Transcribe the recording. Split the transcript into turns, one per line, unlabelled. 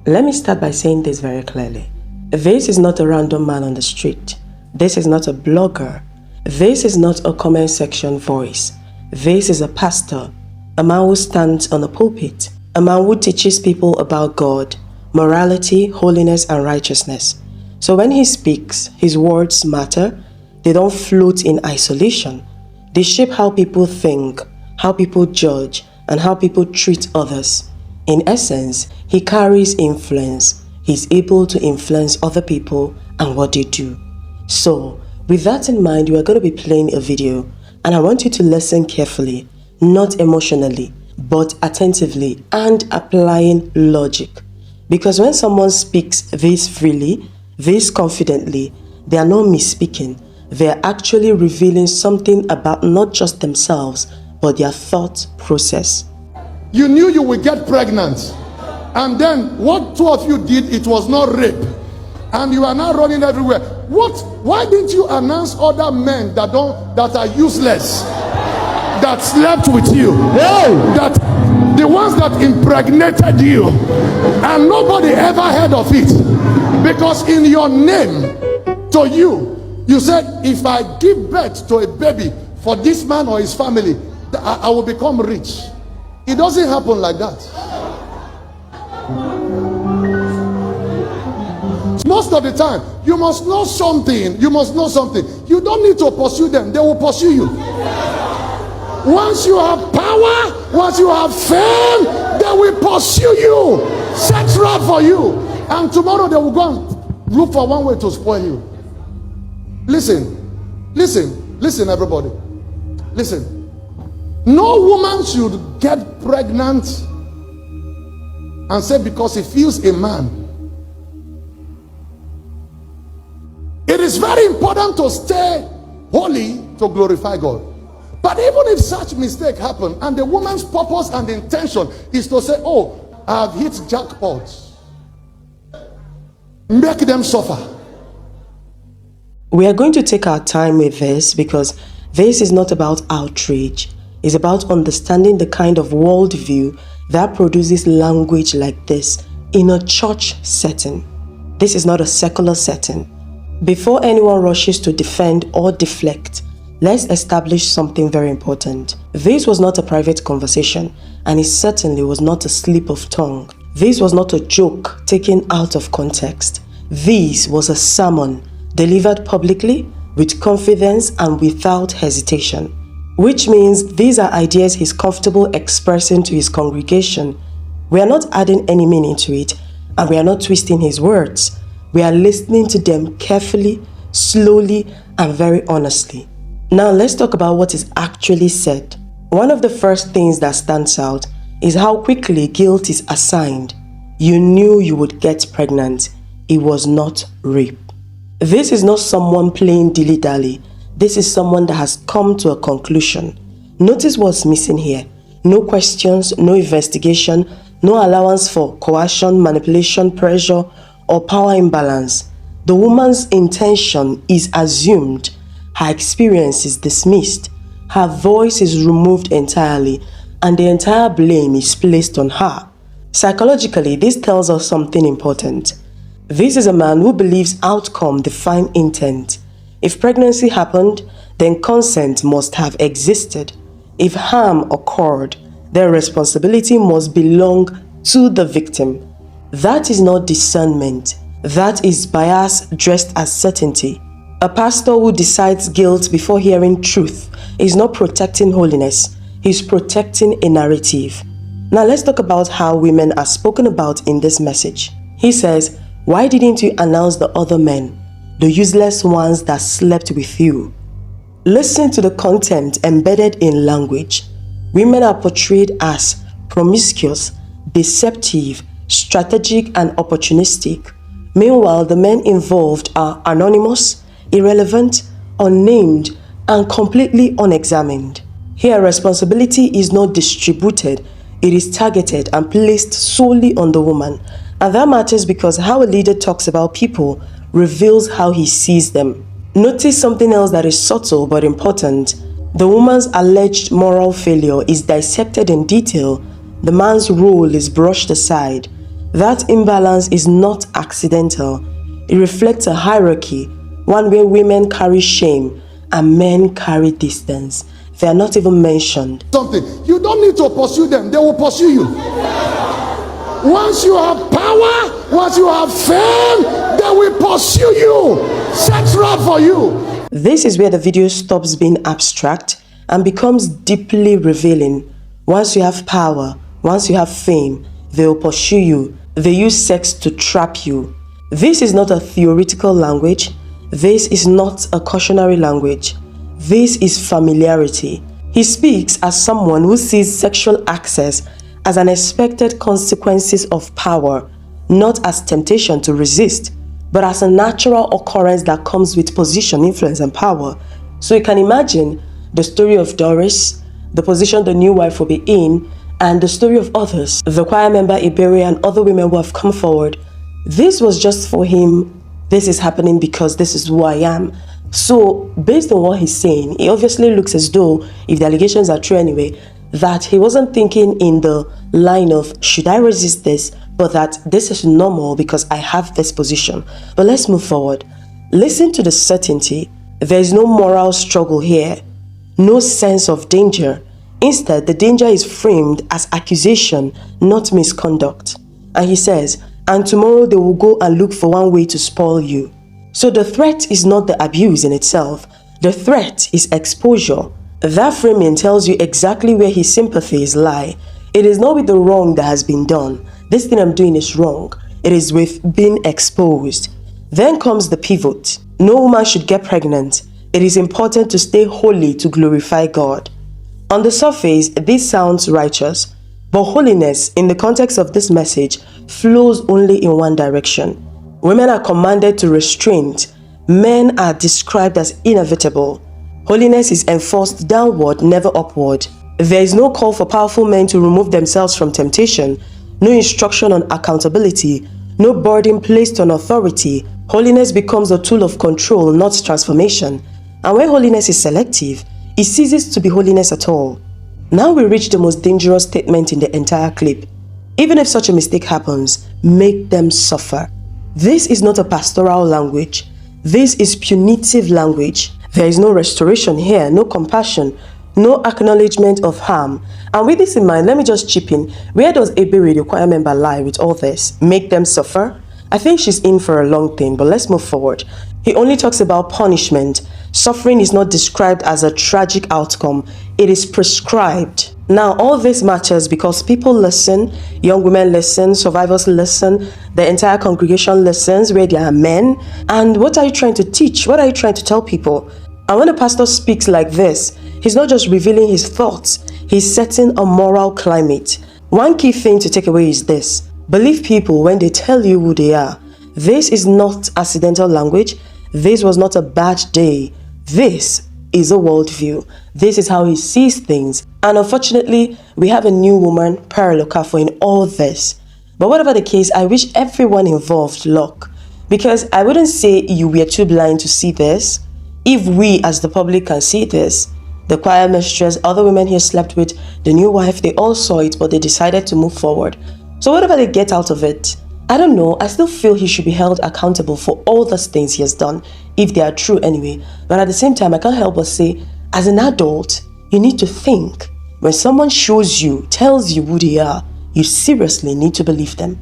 Let me start by saying this very clearly. This is not a random man on the street. This is not a blogger. This is not a comment section voice. This is a pastor, a man who stands on a pulpit, a man who teaches people about God, morality, holiness, and righteousness. So when he speaks, his words matter. They don't float in isolation. They shape how people think, how people judge, and how people treat others. In essence, he carries influence. He's able to influence other people and what they do. So, with that in mind, we are going to be playing a video, and I want you to listen carefully, not emotionally, but attentively and applying logic. Because when someone speaks this freely, this confidently, they are not misspeaking. They are actually revealing something about not just themselves, but their thought process.
You knew you would get pregnant, and then what two of you did, it was not rape, and you are now running everywhere. Why didn't you announce other men that are useless, that slept with you, that the ones that impregnated you, and nobody ever heard of it? Because in your name, to you said, if I give birth to a baby for this man or his family, I will become rich. It doesn't happen like that. Most of the time, you must know something. You You don't need to pursue them. They will pursue you. Once you have power, once you have fame, they will pursue you, set trap for you, and tomorrow they will go and look for one way to spoil you. Listen, everybody. Listen. No woman should get pregnant and say because he feels a man. It is very important to stay holy to glorify God. But even if such mistake happen and the woman's purpose and intention is to say, oh, I have hit jackpots, make them suffer.
We are going to take our time with this because this is not about outrage. It's about understanding the kind of worldview that produces language like this in a church setting. This is not a secular setting. Before anyone rushes to defend or deflect, let's establish something very important. This was not a private conversation, and it certainly was not a slip of tongue. This was not a joke taken out of context. This was a sermon delivered publicly, with confidence and without hesitation. Which means these are ideas he's comfortable expressing to his congregation. We are not adding any meaning to it, and we are not twisting his words. We are listening to them carefully, slowly, and very honestly. Now let's talk about what is actually said. One of the first things that stands out is how quickly guilt is assigned. You knew you would get pregnant. It was not rape. This is not someone playing dilly-dally. This is someone that has come to a conclusion. Notice what's missing here. No questions, no investigation, no allowance for coercion, manipulation, pressure, or power imbalance. The woman's intention is assumed. Her experience is dismissed. Her voice is removed entirely, and the entire blame is placed on her. Psychologically, this tells us something important. This is a man who believes outcome defines intent. If pregnancy happened, then consent must have existed. If harm occurred, then responsibility must belong to the victim. That is not discernment. That is bias dressed as certainty. A pastor who decides guilt before hearing truth is not protecting holiness. He's protecting a narrative. Now let's talk about how women are spoken about in this message. He says, why didn't you announce the other men, the useless ones that slept with you? Listen to the content embedded in language. Women are portrayed as promiscuous, deceptive, strategic, and opportunistic. Meanwhile, the men involved are anonymous, irrelevant, unnamed, and completely unexamined. Here, responsibility is not distributed, it is targeted and placed solely on the woman. And that matters because how a leader talks about people reveals how he sees them. Notice something else that is subtle but important. The woman's alleged moral failure is dissected in detail. The man's role is brushed aside. That imbalance is not accidental. It reflects a hierarchy, one where women carry shame and men carry distance. They are not even mentioned.
Something. You don't need to pursue them. They will pursue you. Once you have power, once you have fame, they will pursue you. Set trap for you.
This is where the video stops being abstract and becomes deeply revealing. Once you have power, once you have fame, they will pursue you. They use sex to trap you. This is not a theoretical language. This is not a cautionary language. This is familiarity. He speaks as someone who sees sexual access as an expected consequences of power, not as temptation to resist, but as a natural occurrence that comes with position, influence, and power. So you can imagine the story of Doris, the position the new wife will be in, and the story of others, the choir member Ebere and other women who have come forward. This was just for him. This is happening because this is who I am. So based on what he's saying, it obviously looks as though, if the allegations are true anyway, that he wasn't thinking in the line of, should I resist this? But that this is normal because I have this position. But let's move forward. Listen to the certainty. There is no moral struggle here. No sense of danger. Instead, the danger is framed as accusation, not misconduct. And he says, and tomorrow they will go and look for one way to spoil you. So the threat is not the abuse in itself. The threat is exposure. That framing tells you exactly where his sympathies lie. It is not with the wrong that has been done. This thing I'm doing is wrong. It is with being exposed. Then comes the pivot. No woman should get pregnant. It is important to stay holy to glorify God. On the surface, this sounds righteous, but holiness in the context of this message flows only in one direction. Women are commanded to restraint. Men are described as inevitable. Holiness is enforced downward, never upward. There is no call for powerful men to remove themselves from temptation, no instruction on accountability, no burden placed on authority. Holiness becomes a tool of control, not transformation. And when holiness is selective, it ceases to be holiness at all. Now we reach the most dangerous statement in the entire clip. Even if such a mistake happens, make them suffer. This is not a pastoral language. This is punitive language. There is no restoration here, no compassion, no acknowledgement of harm. And with this in mind, let me just chip in. Where does Ebere, the choir member, lie with all this? Make them suffer? I think she's in for a long thing, but let's move forward. He only talks about punishment. Suffering is not described as a tragic outcome. It is prescribed. Now, all this matters because people listen, young women listen, survivors listen, the entire congregation listens where there are men. And what are you trying to teach? What are you trying to tell people? And when a pastor speaks like this, he's not just revealing his thoughts, he's setting a moral climate. One key thing to take away is this: believe people when they tell you who they are. This is not accidental language. This was not a bad day. This is a worldview. This is how he sees things. And unfortunately, we have a new woman, Chris Okafor, in all this. But whatever the case, I wish everyone involved luck. Because I wouldn't say you were too blind to see this. If we as the public can see this, the choir mistress, other women he slept with, the new wife, they all saw it, but they decided to move forward. So whatever they get out of it, I don't know, I still feel he should be held accountable for all those things he has done, if they are true anyway. But at the same time, I can't help but say, as an adult, you need to think. When someone shows you, tells you who they are, you seriously need to believe them.